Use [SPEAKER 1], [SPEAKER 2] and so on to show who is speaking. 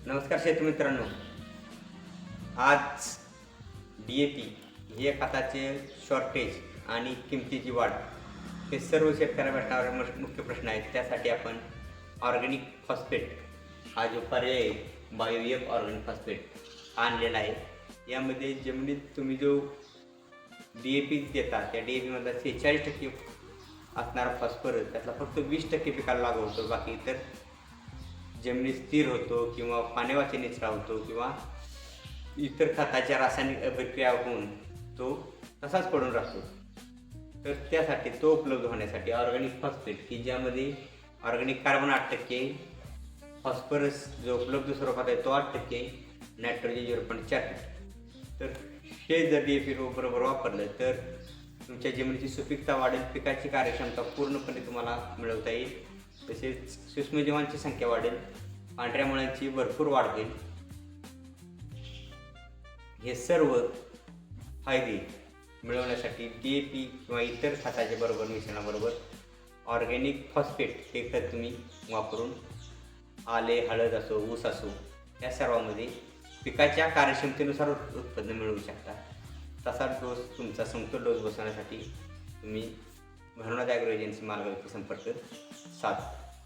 [SPEAKER 1] नमस्कार शेतमित्रांनो, आज DAP हे खताचे शॉर्टेज आणि किमतीची वाढ हे सर्व शेतकऱ्यांना भेटणारे मुख्य प्रश्न आहेत. त्यासाठी आपण ऑर्गॅनिक फॉस्फेट हा जो पर्याय आहे, बायोएफ ऑर्गॅनिक फॉस्फेट आणलेला आहे. यामध्ये जमिनीत तुम्ही जो DAP देता त्या DAPमधला 46% असणारा फॉस्फरस त्यातला फक्त 20% पिकाला लागू होतो. बाकी इतर जमिनीत स्थिर होतो किंवा पाण्यावाचे निचरा होतो किंवा इतर खताच्या रासायनिक अभिक्रिया होऊन तो तसाच पडून राहतो. तर त्यासाठी तो उपलब्ध होण्यासाठी ऑर्गॅनिक फॉस्फेट की ज्यामध्ये ऑर्गॅनिक कार्बन 8%, फॉस्फरस जो उपलब्ध स्वरूपात आहे तो 8%, नायट्रोजन 0.4%. तर हे जर DAP बरोबर वापरलं तर तुमच्या जमिनीची सुपीकता वाढेल, पिकाची कार्यक्षमता पूर्णपणे तुम्हाला मिळवता येईल. तसेच सूक्ष्मजीवांची संख्या वाढेल, पांढऱ्या मुळांची भरपूर वाढ होईल. हे सर्व फायदे मिळवण्यासाठी DAP किंवा इतर खताच्या बरोबर मिश्रणाबरोबर ऑर्गॅनिक फॉस्फेट हे खत तुम्ही वापरून आले, हळद असो, ऊस असो या सर्वांमध्ये पिकाच्या कार्यक्षमतेनुसार उत्पन्न मिळवू शकता. तसा डोस तुमचा समतोल डोस बसवण्यासाठी तुम्ही भरणा ॲग्रो एजन्सी मार्गावरती संपर्क साधा.